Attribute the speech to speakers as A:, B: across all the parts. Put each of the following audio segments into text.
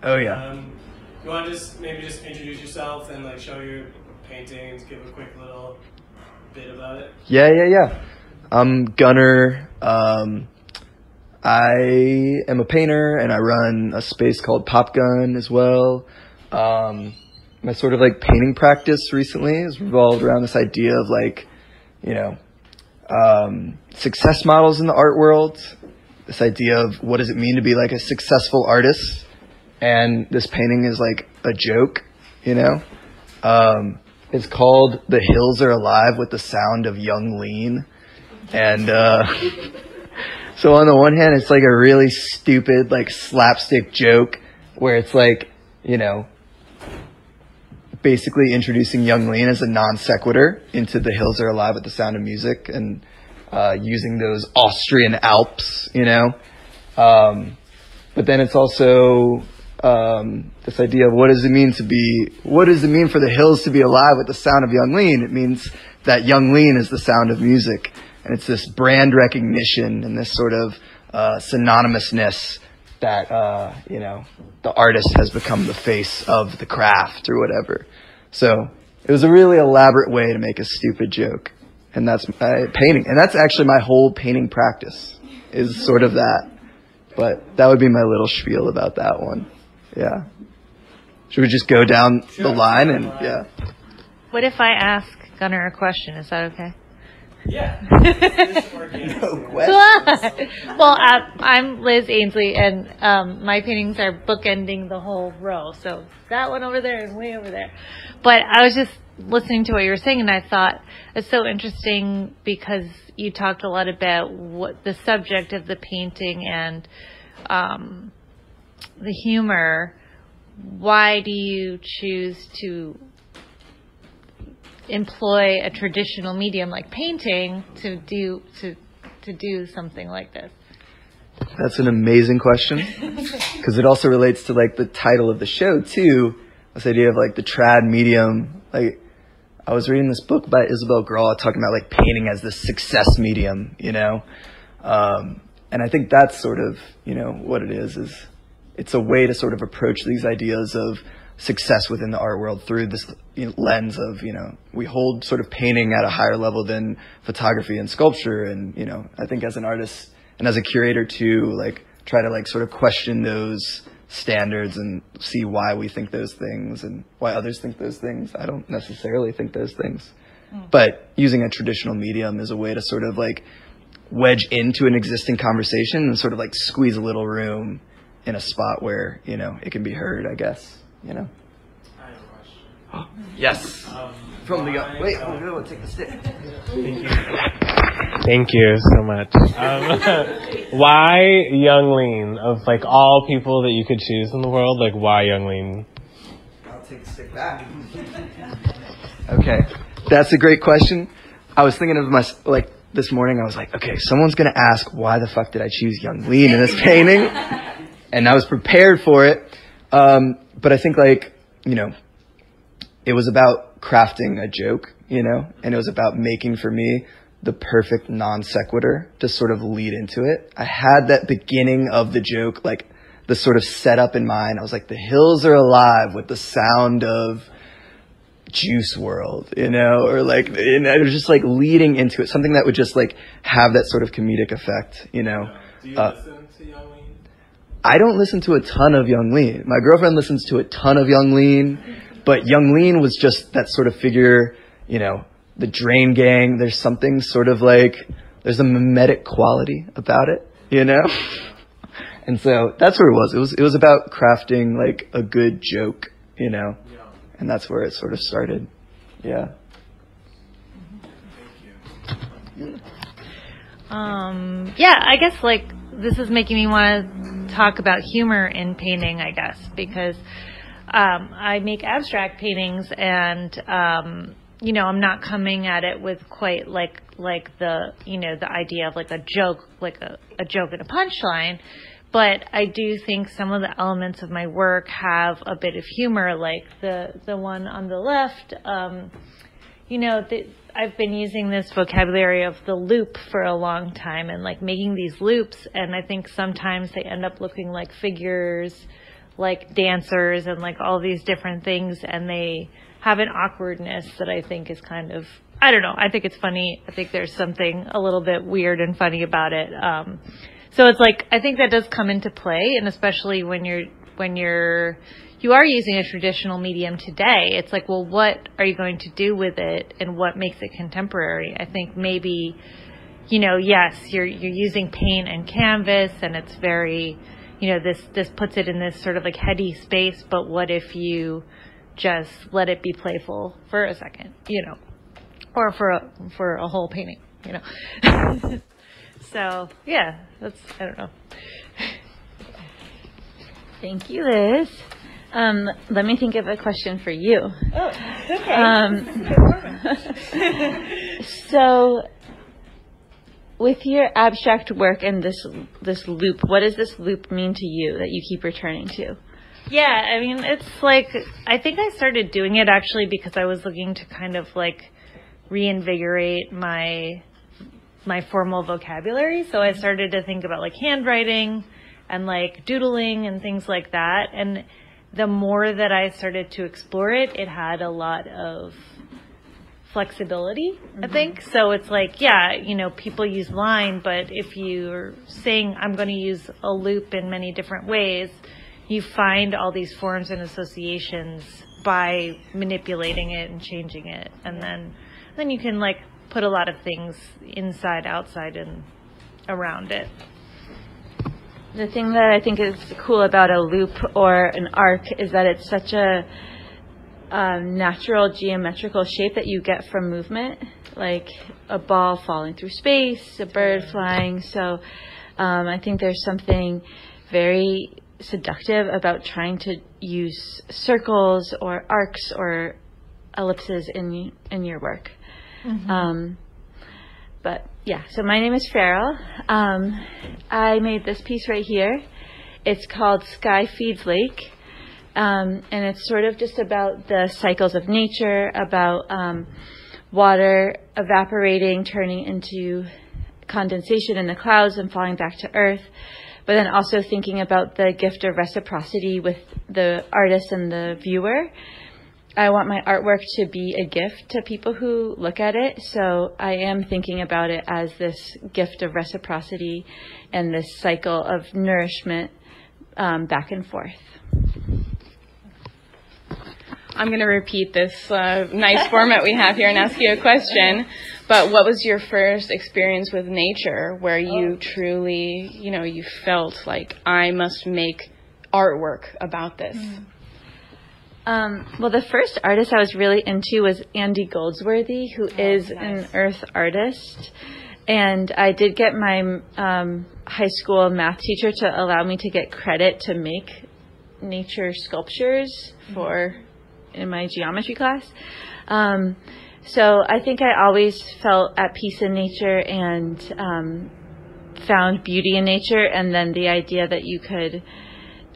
A: Oh yeah.
B: You want to just introduce yourself and like show your paintings, give a quick little bit about it?
A: Yeah. I'm Gunnar. I am a painter and I run a space called Pop Gun as well. My sort of like painting practice recently has revolved around this idea of like, success models in the art world. This idea of what does it mean to be like a successful artist. And this painting is like a joke, It's called The Hills Are Alive with the Sound of Young Lean. And so on the one hand, it's like a really stupid, like slapstick joke where it's like, basically introducing Young Lean as a non sequitur into The Hills Are Alive with the Sound of Music and using those Austrian Alps, But then it's also this idea of what does it mean for the hills to be alive with the sound of Young Lean? It means that Young Lean is the sound of music. And it's this brand recognition and this sort of synonymousness that, the artist has become the face of the craft or whatever. So it was a really elaborate way to make a stupid joke. And that's my painting. And that's actually my whole painting practice is sort of that. But that would be my little spiel about that one. Yeah. Should we just go down the line and yeah.
C: What if I ask Gunnar a question? Is that okay?
B: Yeah.
A: No questions.
C: Well, I'm Liz Ainslie, and my paintings are bookending the whole row. So that one over there and way over there. But I was just listening to what you were saying, and I thought it's so interesting because you talked a lot about what the subject of the painting and the humor. Why do you choose to employ a traditional medium like painting to do something like this?
A: That's an amazing question because it also relates to like the title of the show too. This idea of like the trad medium. Like I was reading this book by Isabel Graw talking about like painting as the success medium, and I think that's sort of, what it is it's a way to sort of approach these ideas of success within the art world through this lens of, we hold sort of painting at a higher level than photography and sculpture. And, I think as an artist and as a curator too, like try to like sort of question those standards and see why we think those things and why others think those things. I don't necessarily think those things, but using a traditional medium is a way to sort of like wedge into an existing conversation and sort of like squeeze a little room in a spot where, it can be heard, I guess.
B: I have a question.
A: Yes. From the wait, we'll take the stick.
D: Thank you so much. Why Young Lean? Of like all people that you could choose in the world, like why Young Lean?
A: I'll take the stick back. Okay, that's a great question. I was thinking of like this morning. I was like, okay, someone's gonna ask why the fuck did I choose Young Lean in this painting, and I was prepared for it. But I think like, it was about crafting a joke, and it was about making for me the perfect non sequitur to sort of lead into it. I had that beginning of the joke, like the sort of setup in mind. I was like, the hills are alive with the sound of Juice World, or like, and it was just like leading into it, something that would just like have that sort of comedic effect,
B: Do you listen to Young Lean?
A: I don't listen to a ton of Young Lean. My girlfriend listens to a ton of Young Lean, but Young Lean was just that sort of figure, the Drain Gang. There's something sort of like, there's a mimetic quality about it, And so that's where it was. It was about crafting like a good joke, and that's where it sort of started. Yeah.
B: Thank you.
C: Yeah, I guess like this is making me want to talk about humor in painting, I guess, because I make abstract paintings and, I'm not coming at it with quite like the, the idea of like a joke, like a joke and a punchline. But I do think some of the elements of my work have a bit of humor, like the one on the left. I've been using this vocabulary of the loop for a long time and like making these loops. And I think sometimes they end up looking like figures, like dancers and like all these different things, and they have an awkwardness that I think is kind of, I don't know, I think it's funny. I think there's something a little bit weird and funny about it. So it's like, I think that does come into play, and especially when you are using a traditional medium today, it's like, well, what are you going to do with it, and what makes it contemporary? I think maybe, yes, you're using paint and canvas, and it's very, this puts it in this sort of like heady space, but what if you just let it be playful for a second, or for a whole painting, So, yeah, I don't know.
E: Thank you, Liz. Let me think of a question for you.
C: Oh, okay.
E: So, with your abstract work and this loop, what does this loop mean to you that you keep returning to?
C: Yeah, I mean, it's like, I think I started doing it actually because I was looking to kind of like reinvigorate my formal vocabulary. So I started to think about like handwriting and like doodling and things like that. And the more that I started to explore it, it had a lot of flexibility, I think. So it's like, yeah, people use line, but if you're saying I'm going to use a loop in many different ways, you find all these forms and associations by manipulating it and changing it. And then you can like put a lot of things inside, outside, and around it.
E: The thing that I think is cool about a loop or an arc is that it's such a natural geometrical shape that you get from movement, like a ball falling through space, a bird flying. So I think there's something very seductive about trying to use circles or arcs or ellipses in your work. But yeah, so my name is Farrell. I made this piece right here. It's called Sky Feeds Lake. And it's sort of just about the cycles of nature, about water evaporating, turning into condensation in the clouds and falling back to earth. But then also thinking about the gift of reciprocity with the artist and the viewer. I want my artwork to be a gift to people who look at it. So I am thinking about it as this gift of reciprocity and this cycle of nourishment back and forth.
F: I'm going to repeat this nice format we have here and ask you a question. But what was your first experience with nature where you truly, you felt like I must make artwork about this?
E: Well, the first artist I was really into was Andy Goldsworthy, who is an earth artist. And I did get my high school math teacher to allow me to get credit to make nature sculptures in my geometry class. So I think I always felt at peace in nature and found beauty in nature. And then the idea that you could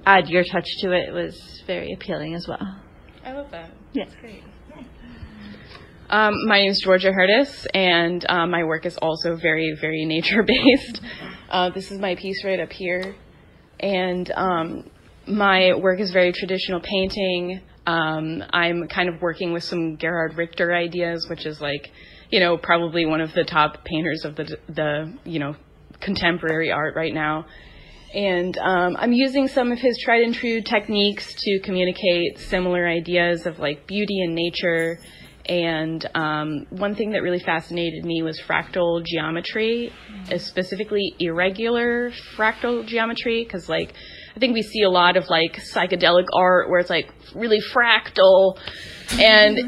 E: add your touch to it was very appealing as well.
F: I love that.
E: Yeah.
F: That's great. My name is Georgia Hourdas, and my work is also very, very nature-based. This is my piece right up here. And my work is very traditional painting. I'm kind of working with some Gerhard Richter ideas, which is like, probably one of the top painters of the contemporary art right now. And I'm using some of his tried and true techniques to communicate similar ideas of like beauty and nature. And one thing that really fascinated me was fractal geometry, specifically irregular fractal geometry, because like I think we see a lot of like psychedelic art where it's like really fractal,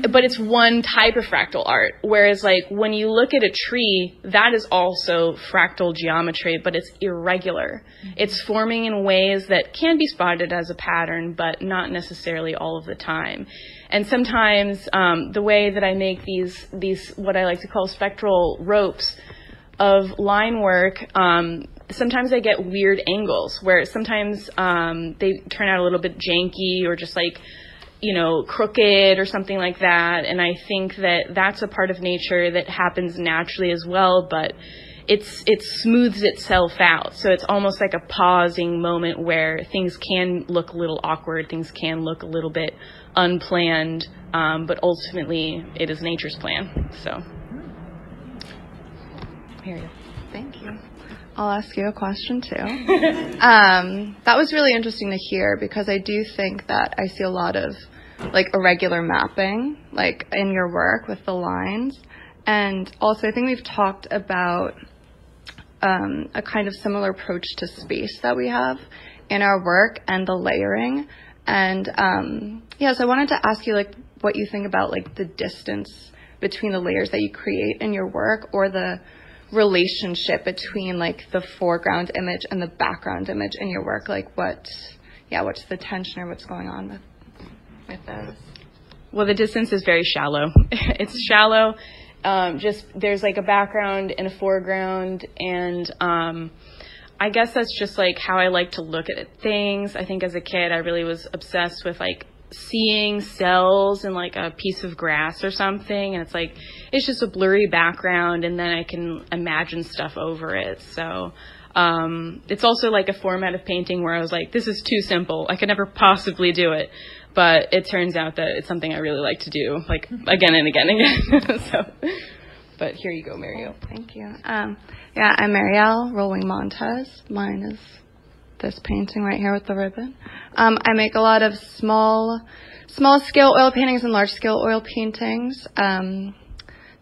F: but it's one type of fractal art. Whereas like when you look at a tree, that is also fractal geometry, but it's irregular. It's forming in ways that can be spotted as a pattern, but not necessarily all of the time. And sometimes the way that I make these what I like to call spectral ropes of line work, sometimes I get weird angles where sometimes they turn out a little bit janky or just like, crooked or something like that. And I think that that's a part of nature that happens naturally as well, but it smooths itself out. So it's almost like a pausing moment where things can look a little awkward, things can look a little bit unplanned, but ultimately it is nature's plan. So, Mariel.
G: Thank you. I'll ask you a question too. That was really interesting to hear, because I do think that I see a lot of like irregular mapping, like in your work with the lines. And also I think we've talked about a kind of similar approach to space that we have in our work and the layering. And so I wanted to ask you like what you think about like the distance between the layers that you create in your work, or the relationship between like the foreground image and the background image in your work. Like what's the tension, or what's going on with those?
F: Well, the distance is very shallow. It's shallow. Just there's like a background and a foreground, and I guess that's just like how I like to look at things. I think as a kid I really was obsessed with like seeing cells in like a piece of grass or something, and it's just a blurry background, and then I can imagine stuff over it. So it's also like a format of painting where I was like, this is too simple, I could never possibly do it. But it turns out that it's something I really like to do, like again and again and again. But here you go, Mariel.
G: Thank you. I'm Mariel, Rowling Montes. Mine is this painting right here with the ribbon. I make a lot of small scale oil paintings and large scale oil paintings.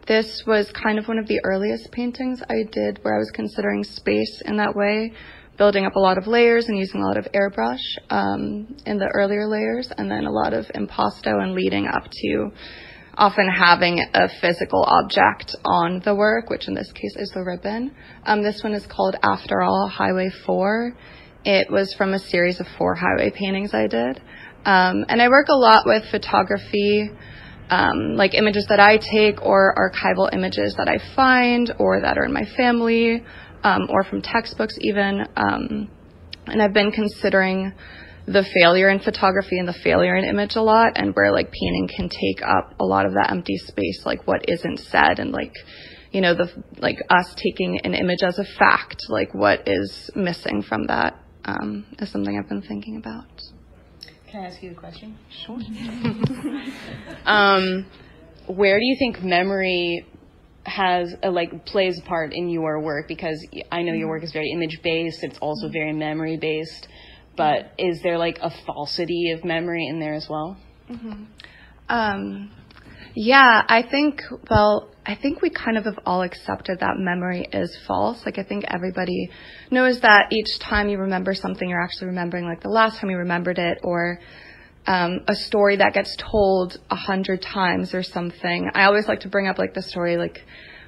G: This was kind of one of the earliest paintings I did where I was considering space in that way, building up a lot of layers and using a lot of airbrush in the earlier layers, and then a lot of impasto, and leading up to often having a physical object on the work, which in this case is the ribbon. This one is called After All, Highway 4. It was from a series of 4 highway paintings I did. And I work a lot with photography, like images that I take, or archival images that I find or that are in my family, or from textbooks even. And I've been considering the failure in photography and the failure in image a lot, and where like painting can take up a lot of that empty space, like what isn't said, and like, you know, like us taking an image as a fact, like what is missing from that is something I've been thinking about.
F: Can I ask you a question?
G: Sure.
F: Where do you think memory plays a part in your work? Because I know your work is very image based, it's also very memory based, but is there like a falsity of memory in there as well?
G: Yeah, I think we kind of have all accepted that memory is false. Like I think everybody knows that each time you remember something, you're actually remembering like the last time you remembered it, or a story that gets told 100 times or something. I always like to bring up like the story, like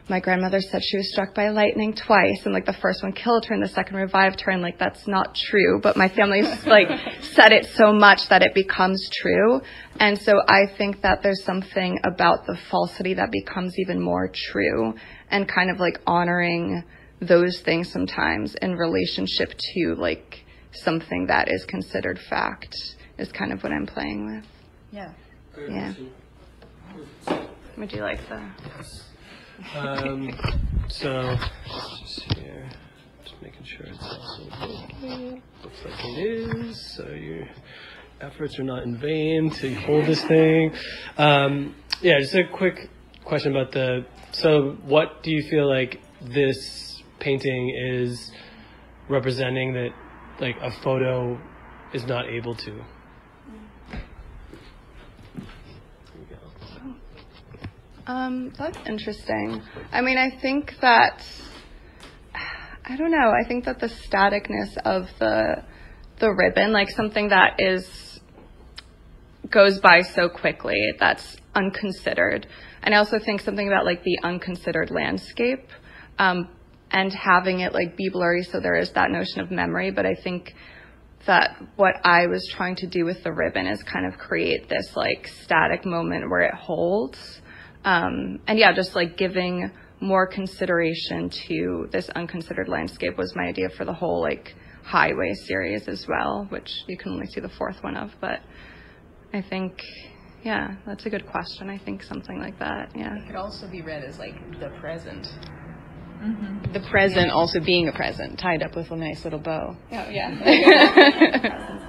G: my grandmother said she was struck by lightning twice, and like the first one killed her and the second revived her, and like that's not true, but my family's like said it so much that it becomes true. And so I think that there's something about the falsity that becomes even more true, and kind of like honoring those things sometimes in relationship to like something that is considered fact is kind of what I'm playing with.
F: Yeah.
G: Would you like the...
B: So just here, just making sure it's also working. Looks like it is. So your efforts are not in vain to hold this thing. Just a quick question about so what do you feel like this painting is representing that like a photo is not able to?
G: That's interesting. I mean, I think that, I don't know, I think that the staticness of the ribbon, like something that goes by so quickly, that's unconsidered. And I also think something about like the unconsidered landscape, and having it like be blurry, so there is that notion of memory. But I think that what I was trying to do with the ribbon is kind of create this like static moment where it holds. Just like giving more consideration to this unconsidered landscape was my idea for the whole like highway series as well, which you can only see the 4th one of. But I think, that's a good question. I think something like that,
F: It could also be read as like the present. the present also being a present, tied up with a nice little bow.
G: Oh, yeah.